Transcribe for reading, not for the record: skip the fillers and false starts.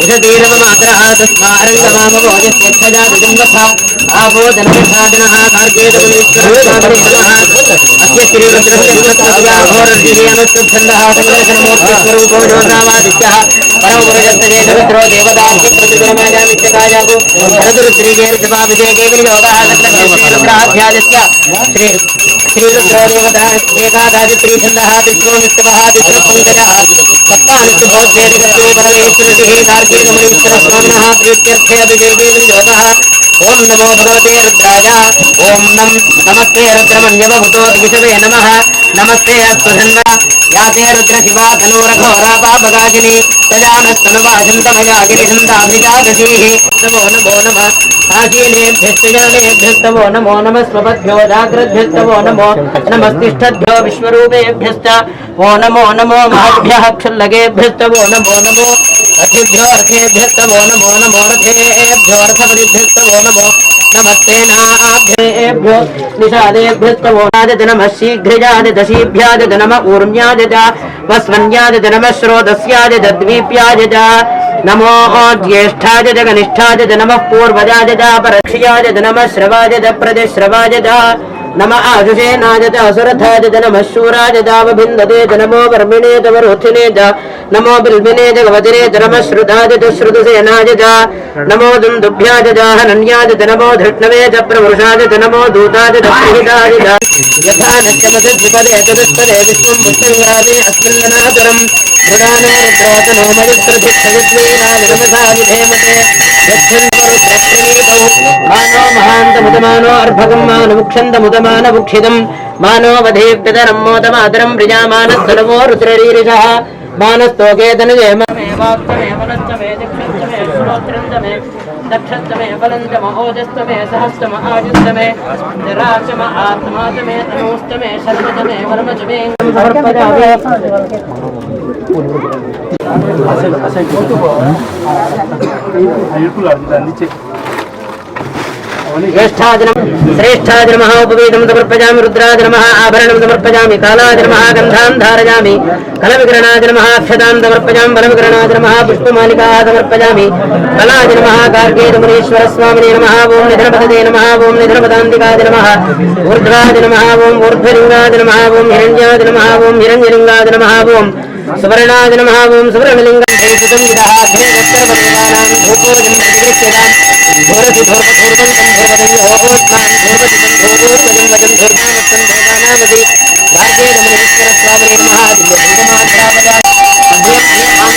उषतीरवमातरः तस्मारङ्गमामभोजस्यच्छजातुजन्वथा आपो जनमसादनः कार्केतमुनीश्वरस्वामिने नमः अस्य श्रीरुद्रस्यहोरर्जिषेऽनुष्टुप्छन्दः सङ्कर्षणमूर्तिस्वरूपो ज्योत्सावादित्यः परमपुरुषस्तजेतरुद्रो देवताभ्यकृतिगुणमाजामित्यकाजागो शरदुरुद्रीकेर्जपाभिषेके विनियोगः श्रीरुद्राध्यायस्य श्रीरुद्रो देवता एकादादित्रीछन्दः तिस्रोनिष्टवः तिस्रपङ्कजः सप्तानिष्टभोज्येदिकस्ये परमेश्वरतिः कार्केतमुनीश्वरस्वामिनः प्रीत्यर्थे अभिषेके विनियोगः ओम नमो भगवते रुद्राय ओम नमस्ते रुद्रमन्यवभूतो विषवे नमः नमस्ते अस्तुधन्वा याते रुद्रशिवा धनुरघोरापाभगाजिनी तजानस्तनुवाचन्तमयागिरिहन्ताभिजागसीः नमो नमो नमः आशीनेभ्यस्तजानेभ्यस्तमो नमो नमः स्वपद्भ्यो जाग्रद्भ्यस्तमो नमो नमस्तिष्ठद्भ्यो विश्वरूपेभ्यश्च ओ नमो नमो महद्भ्यः क्षुल्लकेभ्यस्तमो नमो नमो रथेभ्यो रथेभ्यस्तमो नमो नमो रथेभ्यो रथपतिभ्यस्तमो नमो नमस्ते नाभ्येभ्यो निषादेभ्यस्तमो नमः शीघ्रजाय दशीभ्याय नमः ऊर्म्याय वस्वन्याय नमः श्रोतस्याय द्वीप्याय नमो ज्येष्ठाय जगनिष्ठाय नमः पूर्वजाय परक्ष्याय नमः श्रवाय प्रजश्रवाय नम आजुषेनाय असुरथाय नमः शूराय वभिन्दते नमो वर्मिणे वरुथिने नमो बिल्बिने वज्रे नमः श्रुताय श्रुतसेनाय नमो दुन्दुभ्याय हनन्याय नमो धृष्णवे प्रवृषाय नमो दूताय प्रहिताय यथा नश्यमसद्विपदे चतुष्पदे विश्वं पुष्पङ्गामे अस्मिन्ननातरं मृडाने द्रोतनो मयुत्रधिक्षयद्वीराय नमसा विधेमते यच्छन्दो मानो महान्तमुदमानो अर्भकं मानमुक्षन्तमुदमानमुक्षितं मानो वधेप्यतरं मोदमातरं प्रियामानस्तनवो रुद्ररीरिषः मानस्तोके तनुजेममेवाप्तमेवनस्तमे दिक्षस्तमे श्रोत्रन्तमे दक्षस्तमे फलन्तम ओजस्तमे सहस्तम आयुस्तमे जराचम आत्मातमे तनोस्तमे शर्मतमे वर्मचमे समर्पयामि श्रेष्ठाय नमः उपवेदं समर्पयामि रुद्राय नमः आभरणं समर्पयामि कालाय नमः गन्धां धारयामि कलविग्रहणाय नमः अक्षतां समर्पयामि बलविग्रहणाय नमः पुष्पमालिकाः समर्पयामि कलाय नमः कार्केतमुनीश्वरस्वामिने नमः ओं निधनपतये नमः ओं निधनपदान्तिकाय नमः ऊर्ध्वाय नमः ओं ऊर्ध्वलिङ्गाय नमः ओं हिरण्याय नमः ओं हिरण्यलिङ्गाय नमः ओं सुवर्णाय नमः ओं सुवर्णलिङ्गं धैषितं विदः अग्रे दत्तपदेवानां धूपोजं प्रतिगृह्यताम् धूरति धूर्वधूर्वन्तं धूर्वदयोहोत्मान् धूर्वदितं धूर्वजं वजं धूर्वानस्तं धूर्वानामसि कार्केतमुनीश्वरस्वामिने नमः दिव्यलिङ्गमात्रापदा भगवत्पादाय नमः